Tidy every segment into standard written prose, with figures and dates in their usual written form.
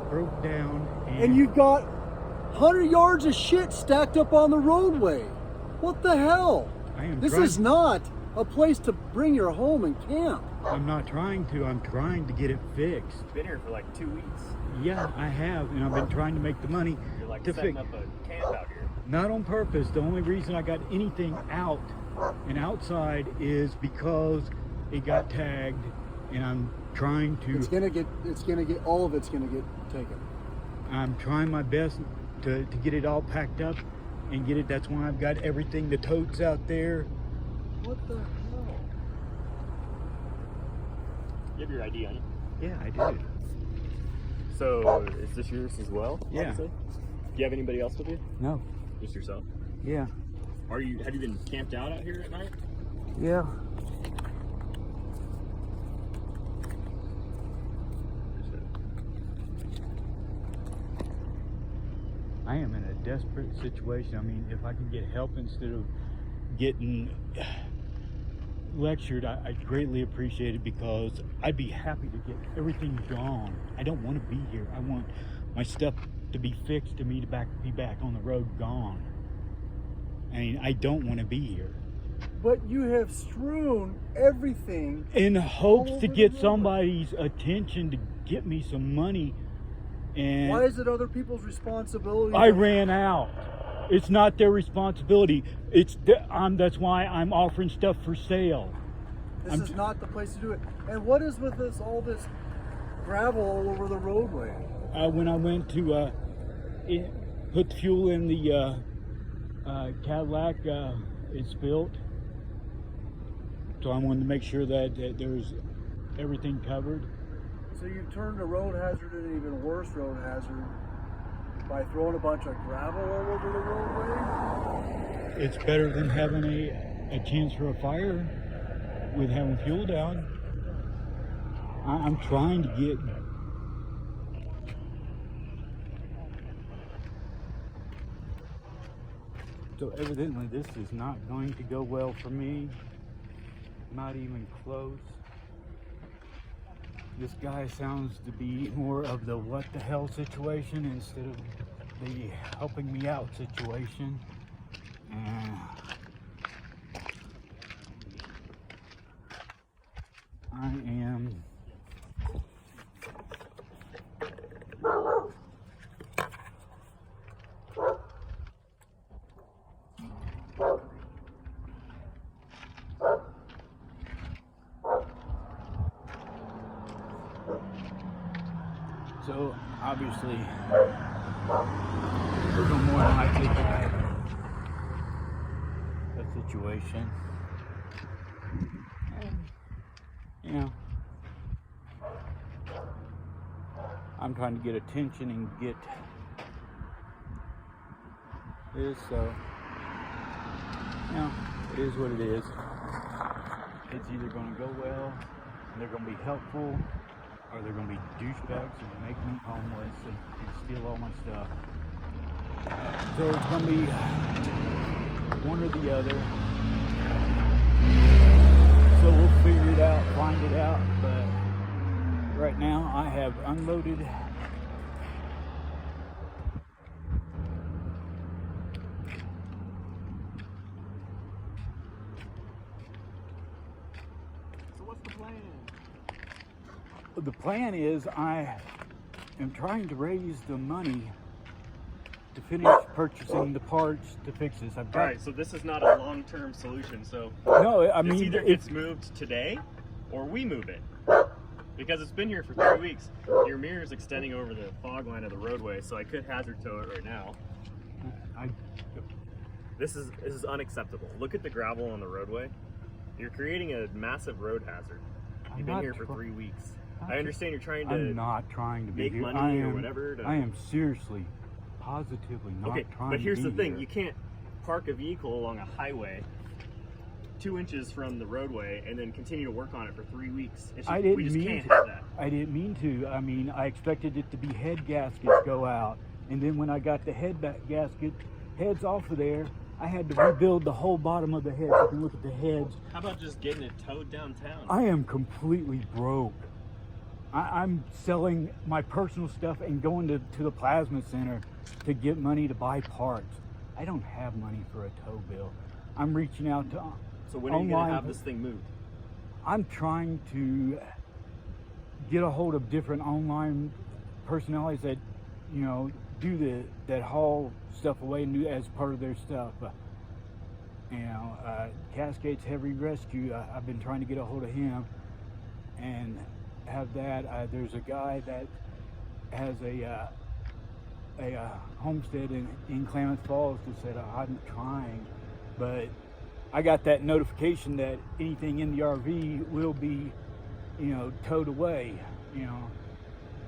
broke down. And you got 100 yards of shit stacked up on the roadway. What the hell? This is not a place to bring your home and camp. I'm not trying to. I'm trying to get it fixed. You've been here for like 2 weeks. Yeah, I have, and I've been trying to make the money You're like to setting fix. up a camp out here. Not on purpose. The only reason I got anything out and outside is because it got tagged, and I'm trying to. All of it's gonna get taken. I'm trying my best to get it all packed up and get it. That's why I've got everything, the totes out there. What the hell? You have your ID on you? Yeah, I do. So, is this yours as well? Yeah. Obviously? Do you have anybody else with you? No. Just yourself? Yeah. Have you been camped out here at night? Yeah. I am in a desperate situation. I mean, if I can get help instead of getting lectured, I'd greatly appreciate it, because I'd be happy to get everything gone. I don't want to be here. I want my stuff to be fixed, to me to be back on the road gone. I mean, I don't want to be here. But you have strewn everything In hopes to get somebody's attention to get me some money. And why is it other people's responsibility? I ran out. It's not their responsibility. That's why I'm offering stuff for sale. This is not the place to do it. And what is with all this gravel all over the roadway? When I went to put fuel in the Cadillac, it spilled. So I wanted to make sure that there's everything covered. So you turned a road hazard into an even worse road hazard by throwing a bunch of gravel all over the roadway? It's better than having a chance for a fire with having fuel down. I'm trying to get. So evidently this is not going to go well for me. Not even close. This guy sounds to be more of the what the hell situation instead of the helping me out situation. I am so obviously there's no more likely to have a situation. You know, I'm trying to get attention and get this, so you know, it is what it is. It's either going to go well and they're going to be helpful, or they're going to be douchebags and make me homeless and steal all my stuff. So it's going to be one or the other. So we'll figure it out, find it out, but right now I have unloaded So what's the plan? The plan is I am trying to raise the money to finish purchasing the parts to fix this. I've got, Alright, so this is not a long-term solution, so no, I mean it's either it's moved today or we move it. Because it's been here for 3 weeks. Your mirror is extending over the fog line of the roadway, so I could hazard tow it right now. This is unacceptable. Look at the gravel on the roadway. You're creating a massive road hazard. You've been here for 3 weeks. I understand you're trying to. I'm not trying to make be here. money or whatever. I am seriously, positively not okay, trying. But here's to be the thing: here. you can't park a vehicle along a highway 2 inches from the roadway and then continue to work on it for 3 weeks. We just can't have that. I didn't mean to. I mean, I expected it to be head gaskets go out, and then when I got the gasket heads off of there, I had to rebuild the whole bottom of the head. You can look at the heads. How about just getting it towed downtown? I am completely broke. I'm selling my personal stuff and going to the plasma center to get money to buy parts. I don't have money for a tow bill. I'm reaching out to So when are you going to have this thing moved? I'm trying to get a hold of different online personalities that, you know, do that haul stuff away and do as part of their stuff. You know, Cascades Heavy Rescue, I've been trying to get a hold of him and have that. There's a guy that has a homestead in Klamath Falls that said, I'm trying, but I got that notification that anything in the RV will be, you know, towed away. You know,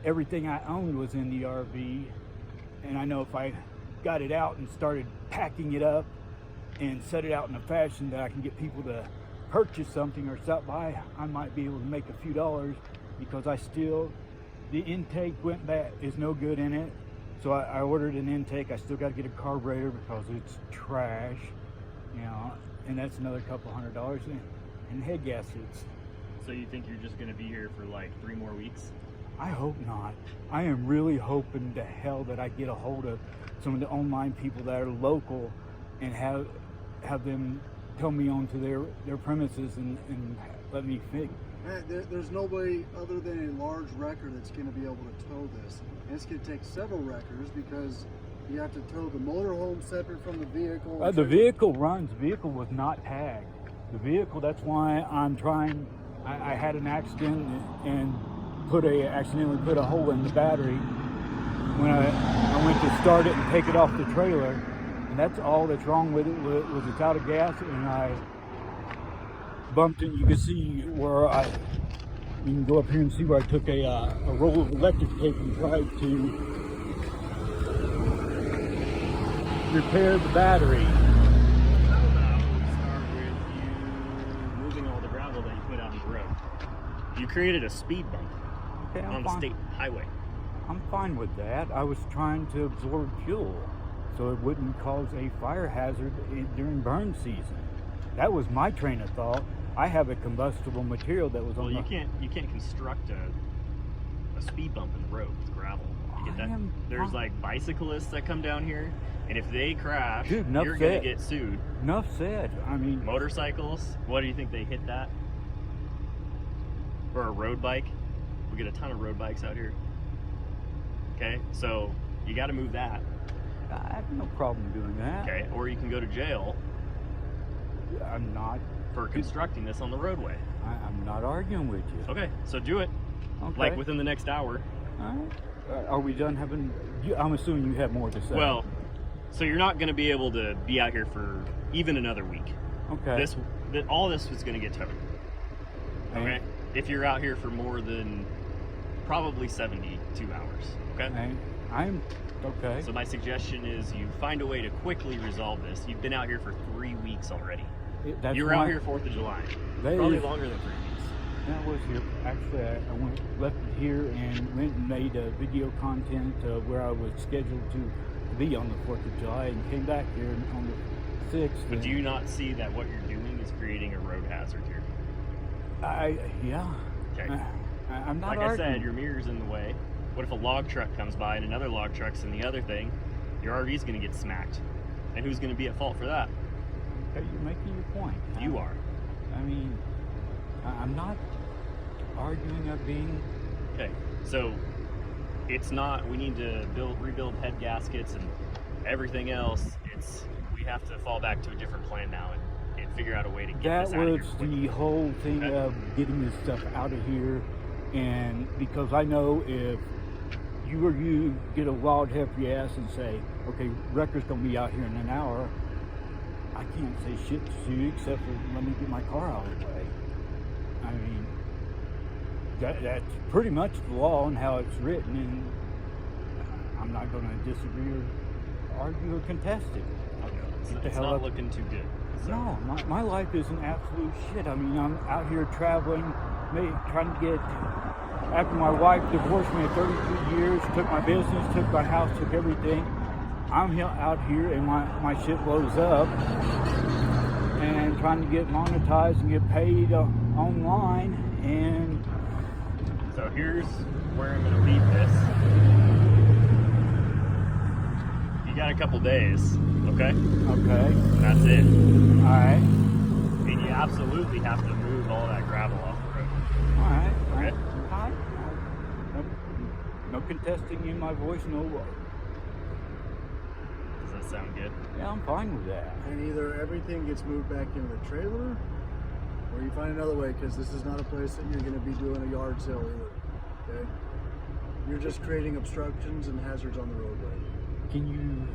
everything I owned was in the RV, and I know if I got it out and started packing it up and set it out in a fashion that I can get people to purchase something or stop by, I might be able to make a few dollars, because the intake went bad, is no good in it. So I ordered an intake. I still got to get a carburetor because it's trash, you know, and that's another couple $100 and head gaskets. So you think you're just going to be here for like 3 more weeks? I hope not. I am really hoping to hell that I get a hold of some of the online people that are local and have them tell me onto their premises and let me fix. There's nobody other than a large wrecker that's going to be able to tow this. And it's going to take several wreckers because you have to tow the motorhome separate from the vehicle. The vehicle runs. The vehicle was not tagged. The vehicle, that's why I'm trying. I had an accident and accidentally put a hole in the battery when I went to start it and take it off the trailer. And that's all that's wrong with it, was it's out of gas, and I bumped it. You can see where you can go up here and see where I took a roll of electric tape and tried to repair the battery. How about we start with you moving all the gravel that you put out on the road? You created a speed bump on the state highway. I'm fine with that. I was trying to absorb fuel so it wouldn't cause a fire hazard during burn season. That was my train of thought. I have a combustible material that was on. Well, you can't construct a speed bump in the road with gravel. You get that? There's like bicyclists that come down here, and if they crash, dude, you're gonna get sued. Enough said. I mean, motorcycles. What do you think they hit that? Or a road bike? We get a ton of road bikes out here. Okay, so you got to move that. I have no problem doing that. Okay, or you can go to jail. I'm not for constructing this on the roadway. I'm not arguing with you. Okay, so do it. Okay. Like within the next hour. All right. Are we done having? I'm assuming you have more to say. Well, so you're not going to be able to be out here for even another week. Okay. All this is going to get towed. Okay. If you're out here for more than probably 72 hours. Okay. I'm okay. So my suggestion is you find a way to quickly resolve this. You've been out here for 3 weeks already. You were out here 4th of July. Probably longer than 3 weeks. I was here. Actually, I left here and went and made video content where I was scheduled to be on the 4th of July and came back here on the 6th. But do you not see that what you're doing is creating a road hazard here? Yeah. Okay. I'm not like arguing. I said, your mirror's in the way. What if a log truck comes by and another log truck's in the other thing? Your RV's going to get smacked. And who's going to be at fault for that? Okay, you're making your point. You are. I mean, I'm not arguing of being... Okay, so it's not, we need to rebuild head gaskets and everything else. We have to fall back to a different plan now and figure out a way to get this out of here quickly. That was the whole thing of getting this stuff out of here. And because I know if you get a wild hefty ass and say, okay, Wrecker's gonna be out here in an hour, I can't say shit to you except for let me get my car out of the way. I mean, that's pretty much the law and how it's written, and I'm not gonna disagree or argue or contest it. It's not looking too good. So. No, my life is an absolute shit. I mean, I'm out here traveling, trying to get, after my wife divorced me at 32 years, took my business, took my house, took everything. I'm out here and my shit blows up and trying to get monetized and get paid online, and So here's where I'm gonna leave this. You got a couple days, okay? Okay. That's it. All right. And you absolutely have to move all that gravel off the road. All right. Okay? All right. No contesting in my voice, no what. Does that sound good? Yeah, I'm fine with that. And either everything gets moved back into the trailer, or you find another way, because this is not a place that you're going to be doing a yard sale either. Okay? You're just creating obstructions and hazards on the roadway. Can you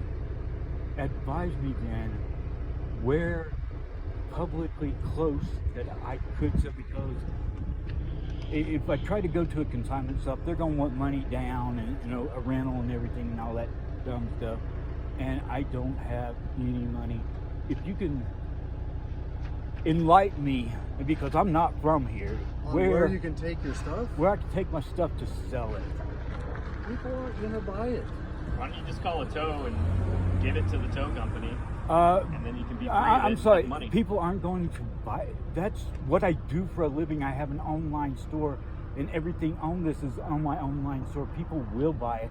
advise me then where publicly close that I could, so because if I try to go to a consignment shop, they're going to want money down and, you know, a rental and everything and all that dumb stuff, and I don't have any money. If you can enlighten me, because I'm not from here, On where you can take your stuff, where I can take my stuff to sell it. people aren't going to buy it. Why don't you just call a tow and give it to the tow company, and then you can be free I'm to sorry, make money. people aren't going to buy it. That's what I do for a living. I have an online store, and everything on this is on my online store. People will buy it.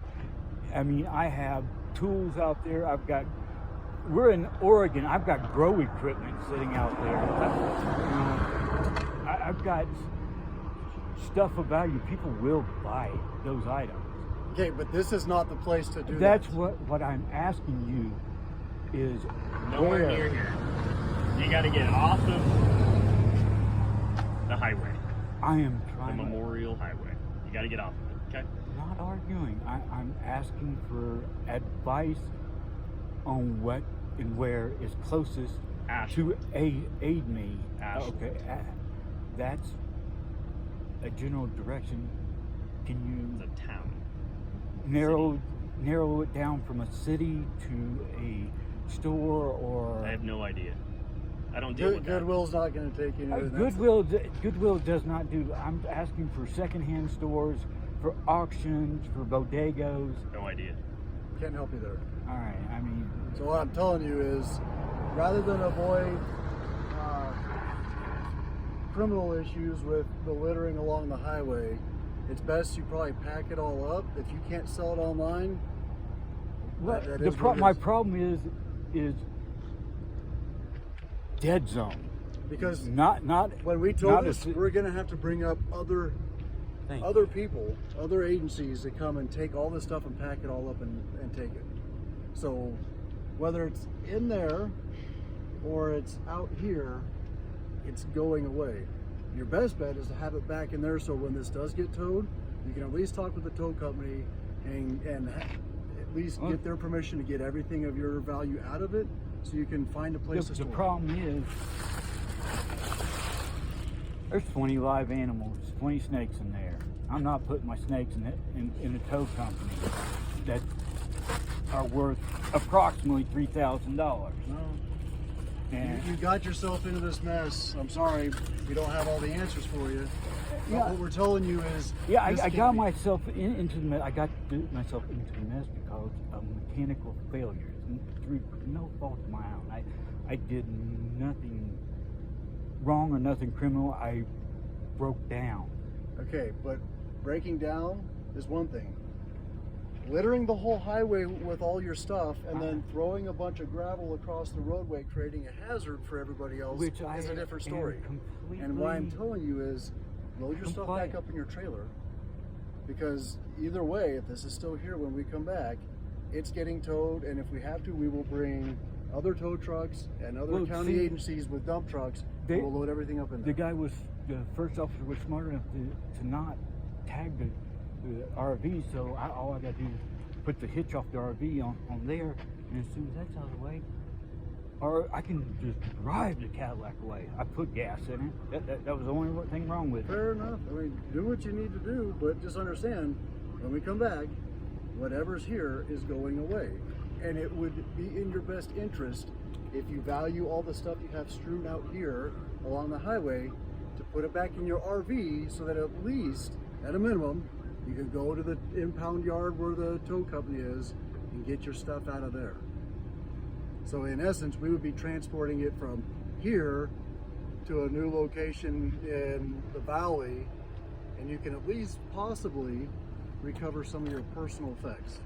I mean, I have tools out there. We're in Oregon. I've got grow equipment sitting out there. I've got stuff of value. People will buy those items. Okay, but this is not the place to do that. That's what I'm asking you is Nowhere where? near here. You got to get off of the highway, I am the trying. Memorial Highway. You got to get off of it, okay? Not arguing. I'm asking for advice on what and where is closest Ashland. to aid me. Ashland. Okay, that's a general direction. Can you It's a town. narrow it down from a city to a store or I have no idea. I don't deal with that. Goodwill's not going to take you anywhere. Goodwill does not do. I'm asking for secondhand stores, for auctions, for bodegas. No idea. Can't help you there. All right. I mean, So what I'm telling you is, rather than avoid criminal issues with the littering along the highway, it's best you probably pack it all up. If you can't sell it online, that is what it my is. problem is dead zone. Because Not when we not told a this, ci- we're going to have to bring up other Thank other people, other agencies that come and take all this stuff and pack it all up and take it. So whether it's in there or it's out here, it's going away. Your best bet is to have it back in there, so when this does get towed, you can at least talk with the tow company and at least get their permission to get everything of your value out of it, so you can find a place to The store it. problem is there's 20 live animals, 20 snakes in there. I'm not putting my snakes in a tow company that are worth approximately $3,000. No. And You got yourself into this mess. I'm sorry, we don't have all the answers for you. But Yeah. what we're telling you is, yeah, this I can got be- myself into the mess. I got myself into the mess because of mechanical failures through no fault of my own. I did nothing wrong or nothing criminal. I broke down. Okay, but breaking down is one thing. Littering the whole highway with all your stuff and then throwing a bunch of gravel across the roadway, creating a hazard for everybody else, Which I is a different am story. completely And what I'm telling you is, load your stuff back up in your trailer, because either way, if this is still here when we come back, it's getting towed, and if we have to, we will bring other tow trucks and other Well, county see, agencies with dump trucks. they- We'll load everything up in The there. the first officer was smart enough to not tag the RV, so all I got to do is put the hitch off the RV on there, and as soon as that's out of the way, or I can just drive the Cadillac away. I put gas in it. That was the only thing wrong with it. Fair enough. I mean, do what you need to do, but just understand, when we come back, whatever's here is going away. And it would be in your best interest, if you value all the stuff you have strewn out here along the highway, to put it back in your RV, so that at least, at a minimum, you can go to the impound yard where the tow company is and get your stuff out of there. So in essence, we would be transporting it from here to a new location in the valley and you can at least possibly recover some of your personal effects.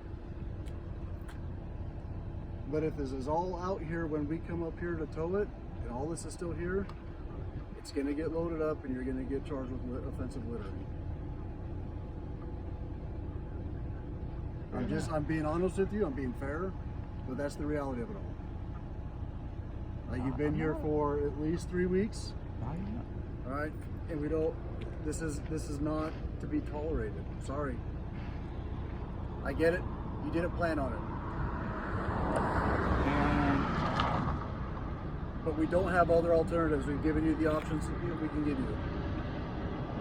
But if this is all out here when we come up here to tow it, and all this is still here, it's going to get loaded up and you're going to get charged with offensive littering. I'm being honest with you, I'm being fair, but that's the reality of it all. Like, you've been here for at least 3 weeks. All right, and this is not to be tolerated. Sorry. I get it. You didn't plan on it. But we don't have other alternatives. We've given you the options that we can give you.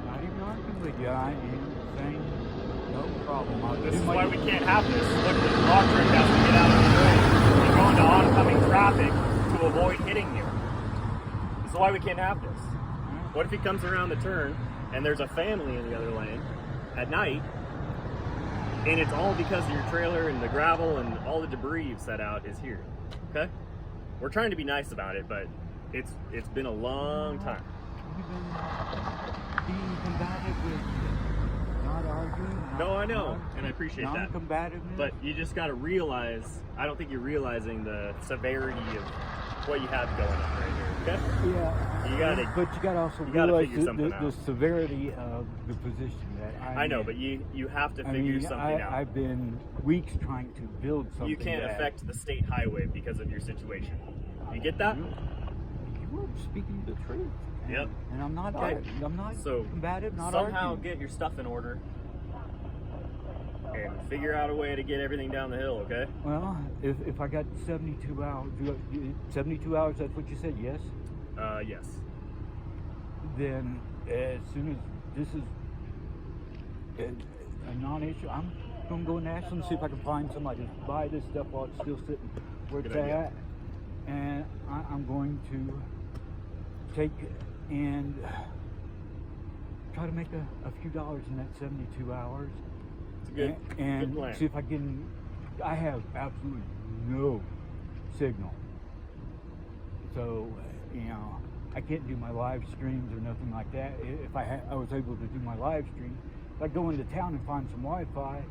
Not even arguing with you. I am saying no problem. This is why we can't have this. Look, the log truck has to get out of the way and go into oncoming traffic to avoid hitting you. This is why we can't have this. What if he comes around the turn and there's a family in the other lane at night, and it's all because of your trailer and the gravel and all the debris you've set out is here? Okay? We're trying to be nice about it, but it's been a long time. You've been being combative with not arguing. No, I know, and I appreciate that. Non-combativeness. But you just got to realize, I don't think you're realizing the severity of what you have going on right here, okay? Yeah. You got to. But you got to also realize the severity of the position that I know, but you have to figure something out. I've been weeks trying to build something. You can't affect the state highway because of your situation. You get that? You were speaking the truth. Yep. And I'm not. Okay. I'm not so combative. Not somehow arguing. get your stuff in order and figure out a way to get everything down the hill. Okay? Well, if I got 72 hours, 72 hours. That's what you said. Yes. Yes. Then as soon as this is a non-issue, I'm gonna go national and see if I can find somebody to buy this stuff while it's still sitting where it's at, and I'm going to take and try to make a few dollars in that 72 hours. It's a good plan. See if I can. I have absolutely no signal, so I can't do my live streams or nothing like that. If I was able to do my live stream, if I go into town and find some Wi-Fi,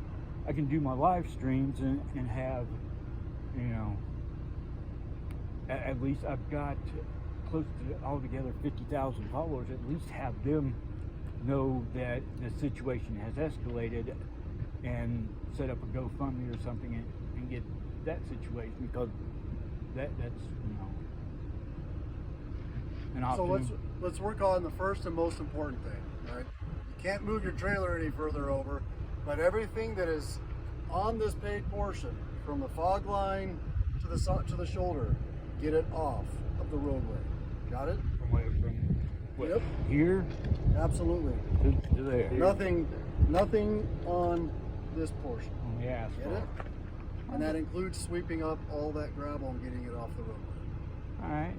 I can do my live streams and have, at least I've got close to altogether 50,000 followers. At least have them know that the situation has escalated and set up a GoFundMe or something and get that situation, because that's an option. So let's work on the first and most important thing, right? You can't move your trailer any further over, but everything that is on this paved portion, from the fog line to the shoulder, get it off of the roadway. Got it? Yep. Here? Absolutely. To there. Nothing on this portion. On the asphalt. Get it? And that includes sweeping up all that gravel and getting it off the roadway. All right.